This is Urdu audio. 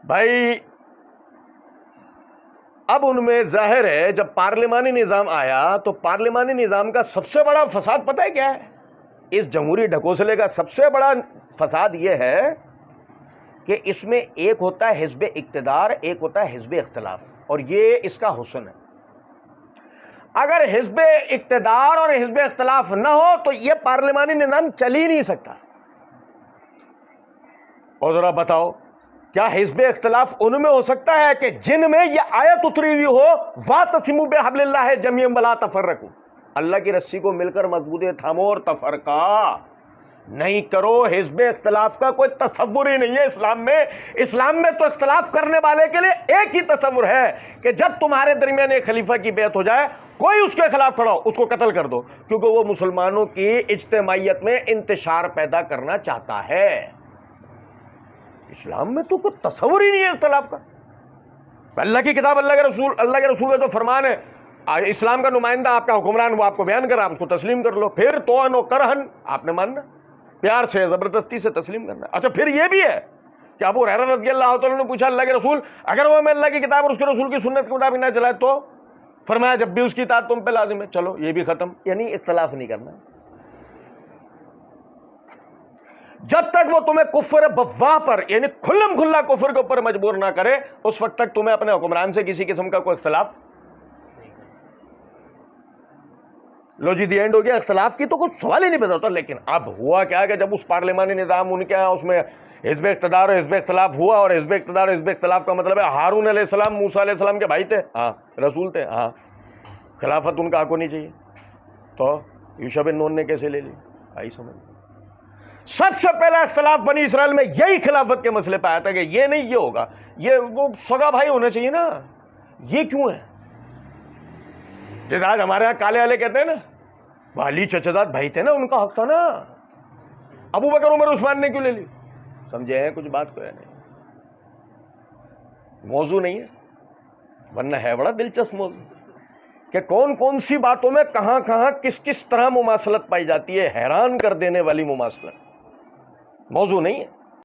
بھائی اب ان میں ظاہر ہے جب پارلیمانی نظام آیا تو پارلیمانی نظام کا سب سے بڑا فساد پتہ ہے کیا ہے؟ اس جمہوری ڈھکوسلے کا سب سے بڑا فساد یہ ہے کہ اس میں ایک ہوتا ہے حزب اقتدار، ایک ہوتا ہے حزب اختلاف، اور یہ اس کا حسن ہے۔ اگر حزب اقتدار اور حزب اختلاف نہ ہو تو یہ پارلیمانی نظام چل ہی نہیں سکتا۔ اور ذرا بتاؤ کیا حزب اختلاف ان میں ہو سکتا ہے کہ جن میں یہ آیت اتری ہوئی ہو وَاعْتَصِمُوا بِحَبْلِ اللَّهِ جَمِيعًا وَلَا تَفَرَّقُوا، اللہ کی رسی کو مل کر مضبوطے تھامو اور تفرقہ نہیں کرو۔ حزب اختلاف کا کوئی تصور ہی نہیں ہے اسلام میں۔ اسلام میں تو اختلاف کرنے والے کے لیے ایک ہی تصور ہے کہ جب تمہارے درمیان ایک خلیفہ کی بیعت ہو جائے کوئی اس کے خلاف کھڑا ہو اس کو قتل کر دو، کیونکہ وہ مسلمانوں کی اجتماعیت میں انتشار پیدا کرنا چاہتا ہے۔ اسلام میں تو کوئی تصور ہی نہیں ہے اختلاف کا۔ اللہ کی کتاب، اللہ کے رسول کا جو فرمان ہے، اسلام کا نمائندہ آپ کا حکمران وہ آپ کو بیان کر رہا، آپ اس کو تسلیم کر لو، پھر توأن و کرہن آپ نے ماننا، پیار سے زبردستی سے تسلیم کرنا۔ اچھا پھر یہ بھی ہے کہ ابو ہریرہ رضی اللہ تعالیٰ نے پوچھا اللہ کے رسول اگر وہ میں اللہ کی کتاب اور اس کے رسول کی سنت کے مطابق نہ چلائے تو؟ فرمایا جب بھی اس کی اطاعت تم پہ لازم ہے۔ چلو یہ بھی ختم، یعنی اختلاف نہیں کرنا۔ جب تک وہ تمہیں کفر بواہ پر یعنی کھلم کھلا کفر کے اوپر مجبور نہ کرے اس وقت تک تمہیں اپنے حکمران سے کسی قسم کا کوئی اختلاف لو جی دی اینڈ ہو گیا۔ اختلاف کی تو کچھ سوال ہی نہیں پیدا ہوتا۔ لیکن اب ہوا کیا کہ جب اس پارلیمانی نظام ان کے یہاں اس میں حزب اقتدار اور حزب اختلاف ہوا، اور حزب اقتدار اور حزب اختلاف کا مطلب ہے ہارون علیہ السلام موسیٰ علیہ السلام کے بھائی تھے، ہاں رسول تھے، ہاں خلافت ان کا حق ہونی چاہیے، تو یوشع بن نون نے کیسے لے لی؟ آئی سمجھ۔ سب سے پہلا اختلاف بنی اسرائیل میں یہی خلافت کے مسئلے پہ آیا تھا کہ یہ نہیں یہ ہوگا، یہ وہ سگا بھائی ہونا چاہیے نا، یہ کیوں ہے؟ جیسے آج ہمارے یہاں کالے والے کہتے ہیں نا علی چچا زاد بھائی تھے نا، ان کا حق تھا نا، ابو بکر عمر عثمان نے کیوں لے لی؟ سمجھے ہیں کچھ بات کو ہے نہیں، موضوع نہیں ہے، ورنہ ہے بڑا دلچسپ موضوع کہ کون کون سی باتوں میں کہاں کہاں کس کس طرح مماثلت پائی جاتی ہے، حیران کر دینے والی مماثلت، موضوع نہیں ہے۔